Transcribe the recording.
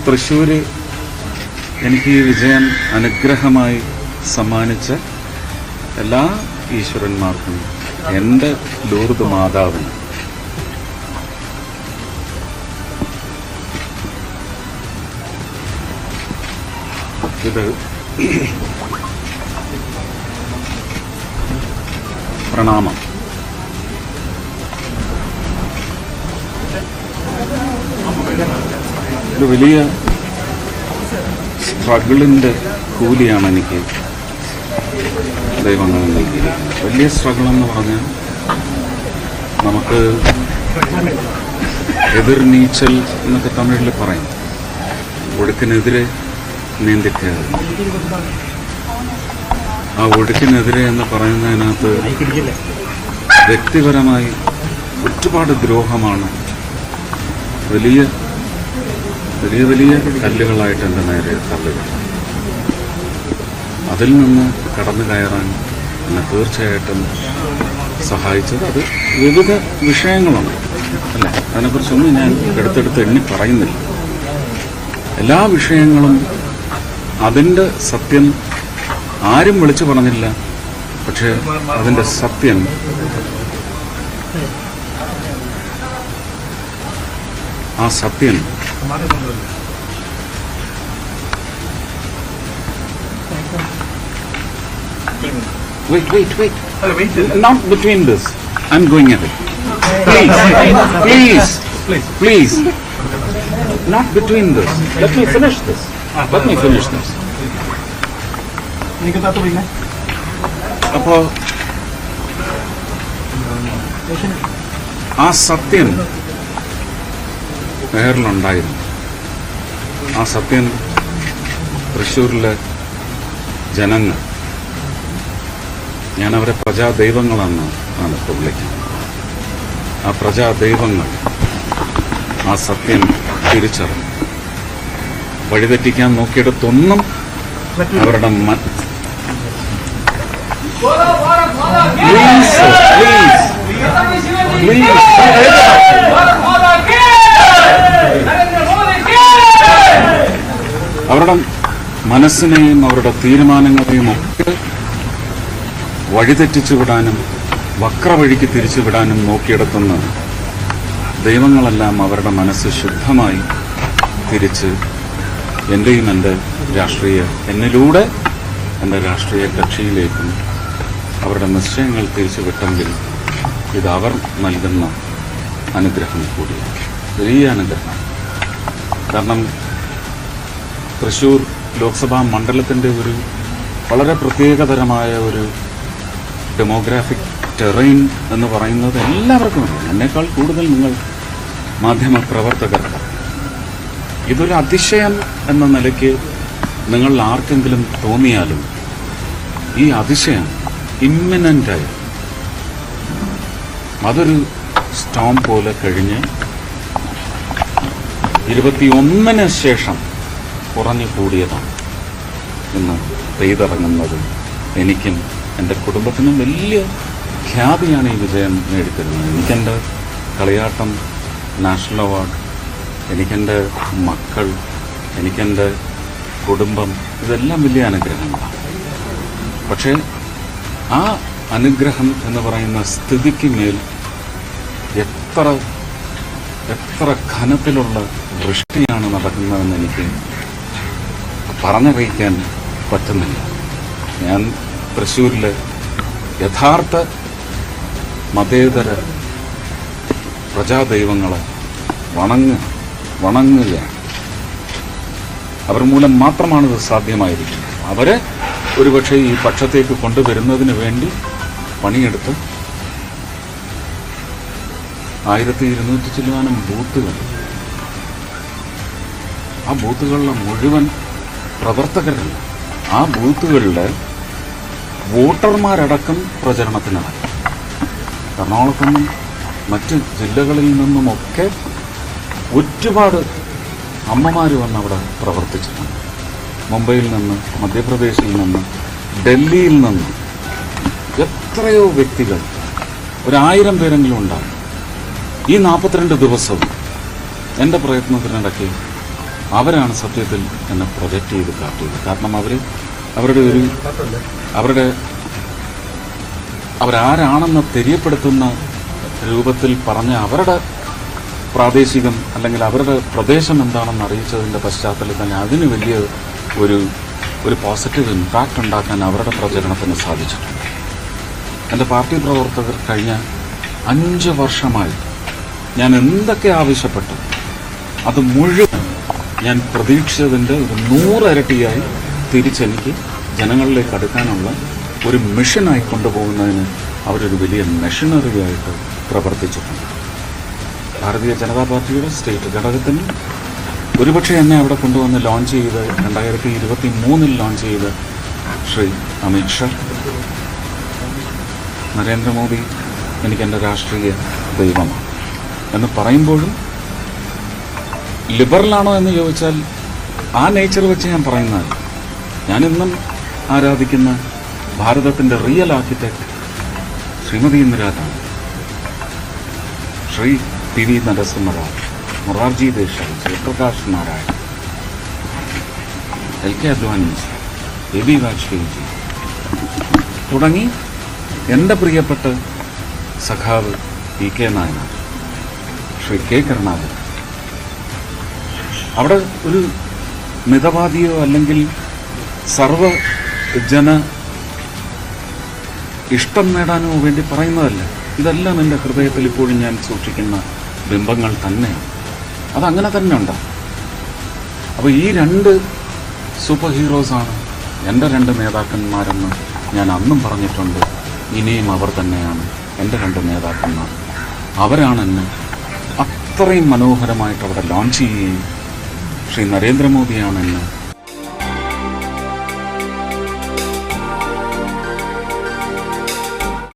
തൃശ്ശൂർ എനിക്ക് ഈ വിജയം അനുഗ്രഹമായി സമ്മാനിച്ച എല്ലാ ഈശ്വരന്മാർക്കും എൻ്റെ ലൂർദ് മാതാവിന് ഇത് പ്രണാമം. ഒരു വലിയ സ്ട്രഗിളിൻ്റെ കൂലിയാണ് എനിക്ക് ദൈവങ്ങൾ നൽകിയിരിക്കുന്നത്. വലിയ സ്ട്രഗിളെന്ന് പറഞ്ഞാൽ നമുക്ക് എതിർ നീച്ചൽ എന്നൊക്കെ തമിഴിൽ പറയും. ഒഴുക്കിനെതിരെ നീന്തിക്കയറി. ആ ഒഴുക്കിനെതിരെ എന്ന് പറയുന്നതിനകത്ത് വ്യക്തിപരമായി ഒരുപാട് ദ്രോഹമാണ് വലിയ വലിയ വലിയ കല്ലുകളായിട്ട് എൻ്റെ നേരെ തള്ളുക. അതിൽ നിന്ന് കടന്നു കയറാൻ എന്നെ തീർച്ചയായിട്ടും സഹായിച്ചത് അത് വിവിധ വിഷയങ്ങളുണ്ട് അല്ലേ. അതിനെക്കുറിച്ചൊന്നും ഞാൻ എടുത്തെടുത്ത് എണ്ണി പറയുന്നില്ല. എല്ലാ വിഷയങ്ങളും അതിൻ്റെ സത്യം ആരും വിളിച്ചു പറഞ്ഞില്ല. പക്ഷേ അതിൻ്റെ സത്യം ആ സത്യം wait not between this. I'm going ahead. Please not between this. Let me finish this. അപ്പോ ആ സത്യം പേരിലുണ്ടായിരുന്നു. ആ സത്യം തൃശ്ശൂരിലെ ജനങ്ങൾ, ഞാനവരെ പ്രജാദൈവങ്ങളെന്ന് ആണ് ഇപ്പോൾ വിളിക്കുന്നത്. ആ പ്രജാദൈവങ്ങൾ ആ സത്യം തിരിച്ചറിഞ്ഞു. വഴിതെറ്റിക്കാൻ നോക്കിയിടത്തൊന്നും അവരുടെ അവരുടെ മനസ്സിനെയും അവരുടെ തീരുമാനങ്ങളെയും ഒക്കെ വഴിതെറ്റിച്ചു വിടാനും വക്രവഴിക്ക് തിരിച്ചുവിടാനും നോക്കിയെടുത്തുന്ന ദൈവങ്ങളെല്ലാം അവരുടെ മനസ്സ് ശുദ്ധമായി തിരിച്ച് എന്റെയും എൻ്റെ എന്നിലൂടെ എൻ്റെ രാഷ്ട്രീയ കക്ഷിയിലേക്കും അവരുടെ നിശ്ചയങ്ങൾ തിരിച്ചു വിട്ടെങ്കിൽ ഇത് അവർ നൽകുന്ന അനുഗ്രഹം കൂടിയാണ്, വലിയ അനുഗ്രഹം. കാരണം തൃശ്ശൂർ ലോക്സഭാ മണ്ഡലത്തിൻ്റെ ഒരു വളരെ പ്രത്യേകതരമായ ഒരു ഡെമോഗ്രാഫിക് ടെറൈൻ എന്ന് പറയുന്നത് എല്ലാവർക്കും അറിയാം. എന്നേക്കാൾ കൂടുതൽ നിങ്ങൾ മാധ്യമപ്രവർത്തകർക്ക്. ഇതൊരു അതിശയം എന്ന നിലയ്ക്ക് നിങ്ങൾ ആർക്കെങ്കിലും തോന്നിയാലും ഈ അതിശയം ഇമ്മിനൻ്റായി അതൊരു സ്റ്റോം പോലെ കഴിഞ്ഞ് 21-ന് ശേഷം കുറഞ്ഞു കൂടിയതാണ് ഇന്ന് പെയ്തിറങ്ങുന്നത്. എനിക്കും എൻ്റെ കുടുംബത്തിനും വലിയ ഖ്യാതിയാണ് ഈ വിജയം നേടിത്തരുന്നത്. എനിക്കെൻ്റെ കളിയാട്ടം നാഷണൽ അവാർഡ്, എനിക്കെൻ്റെ മക്കൾ, എനിക്കെൻ്റെ കുടുംബം, ഇതെല്ലാം വലിയ അനുഗ്രഹങ്ങളാണ്. പക്ഷേ ആ അനുഗ്രഹം എന്ന് പറയുന്ന സ്ഥിതിക്ക് മേൽ എത്ര ഘനത്തിലുള്ള വൃഷ്ടിയാണ് നടക്കുന്നതെന്ന് എനിക്ക് പറഞ്ഞറിയിക്കാൻ പറ്റുന്നില്ല. ഞാൻ തൃശ്ശൂരിലെ യഥാർത്ഥ മതേതര പ്രജാദൈവങ്ങളെ വണങ്ങുകയാണ്. അവർ മൂലം മാത്രമാണിത് സാധ്യമായിരിക്കുന്നത്. അവരെ ഒരുപക്ഷെ ഈ പക്ഷത്തേക്ക് കൊണ്ടുവരുന്നതിന് വേണ്ടി പണിയെടുത്ത് 1200 ചില്ലുവാനും ബൂത്തുകൾ, ആ ബൂത്തുകളിലെ മുഴുവൻ പ്രവർത്തകരല്ല, ആ ബൂത്തുകളിലെ വോട്ടർമാരടക്കം പ്രചരണത്തിനിറങ്ങി. എറണാകുളത്തു നിന്നും മറ്റ് ജില്ലകളിൽ നിന്നുമൊക്കെ ഒരുപാട് അമ്മമാർ വന്ന് അവിടെ പ്രവർത്തിച്ചിട്ടുണ്ട്. മുംബൈയിൽ നിന്ന്, മധ്യപ്രദേശിൽ നിന്ന്, ഡൽഹിയിൽ നിന്ന് എത്രയോ വ്യക്തികൾ, 1000 പേരെങ്കിലും ഉണ്ടാകും. ഈ 42 ദിവസവും എൻ്റെ പ്രയത്നത്തിനിടയ്ക്ക് അവരാണ് സത്യത്തിൽ എന്നെ പ്രൊജക്റ്റ് ചെയ്ത് കാട്ടിയത്. കാരണം അവരാരാണെന്ന് തെര്യപ്പെടുത്തുന്ന രൂപത്തിൽ പറഞ്ഞ അവരുടെ പ്രാദേശികം അല്ലെങ്കിൽ അവരുടെ പ്രദേശം എന്താണെന്ന് അറിയിച്ചതിൻ്റെ പശ്ചാത്തലത്തിൽ തന്നെ അതിന് വലിയ ഒരു പോസിറ്റീവ് ഇമ്പാക്റ്റ് ഉണ്ടാക്കാൻ അവരുടെ പ്രചരണത്തിന് സാധിച്ചിട്ടുണ്ട്. എൻ്റെ പാർട്ടി പ്രവർത്തകർ കഴിഞ്ഞ 5 വർഷമായി ഞാൻ എന്തൊക്കെ ആവശ്യപ്പെട്ടു അത് മുഴുവൻ ഞാൻ പ്രതീക്ഷിച്ചതിൻ്റെ ഒരു 100 ഇരട്ടിയായി തിരിച്ചെനിക്ക് ജനങ്ങളിലേക്ക് അടുക്കാനുള്ള ഒരു മിഷനായി കൊണ്ടുപോകുന്നതിന് അവരൊരു വലിയ മെഷീനറിയായിട്ട് പ്രവർത്തിച്ചിട്ടുണ്ട്. ഭാരതീയ ജനതാ പാർട്ടിയുടെ സ്റ്റേറ്റ് ഘടകത്തിന് ഒരുപക്ഷെ എന്നെ അവിടെ കൊണ്ടുവന്ന് ലോഞ്ച് ചെയ്ത് 2023 ലോഞ്ച് ചെയ്ത ശ്രീ അമിത് ഷാ, നരേന്ദ്രമോദി എനിക്കെൻ്റെ രാഷ്ട്രീയ ദൈവമാണ് എന്ന് പറയുമ്പോഴും ലിബറലാണോ എന്ന് ചോദിച്ചാൽ ആ നേച്ചർ വെച്ച് ഞാൻ പറയുന്നതല്ല. ഞാനിന്നും ആരാധിക്കുന്ന ഭാരതത്തിൻ്റെ real architect Shrimati Indira Gandhi, Shri P V. Narasimha Rao, Morarji Desai, Jayaprakash Narayan, L K. Advani ji, A B. Vajpayee ji തുടങ്ങി എൻ്റെ പ്രിയപ്പെട്ട സഖാവ് പി.കെ. നായനാർ, ശ്രീ കെ. കരുണാകരൻ. അവിടെ ഒരു മിതവാദിയോ അല്ലെങ്കിൽ സർവജന ഇഷ്ടം നേടാനോ വേണ്ടി പറയുന്നതല്ല. ഇതെല്ലാം എൻ്റെ ഹൃദയത്തിൽ ഇപ്പോഴും ഞാൻ സൂക്ഷിക്കുന്ന ബിംബങ്ങൾ തന്നെയാണ്. അതങ്ങനെ തന്നെ ഉണ്ടാകും. അപ്പോൾ ഈ 2 സൂപ്പർ ഹീറോസാണ് എൻ്റെ 2 നേതാക്കന്മാരെന്ന് ഞാൻ അന്നും പറഞ്ഞിട്ടുണ്ട്. ഇനിയും അവർ തന്നെയാണ് എൻ്റെ 2 നേതാക്കന്മാർ. അവരാണെന്നെ അത്രയും മനോഹരമായിട്ട് അവിടെ ലോഞ്ച് ചെയ്യുകയും ശ്രീ നരേന്ദ്രമോദിയാണ് എന്നെ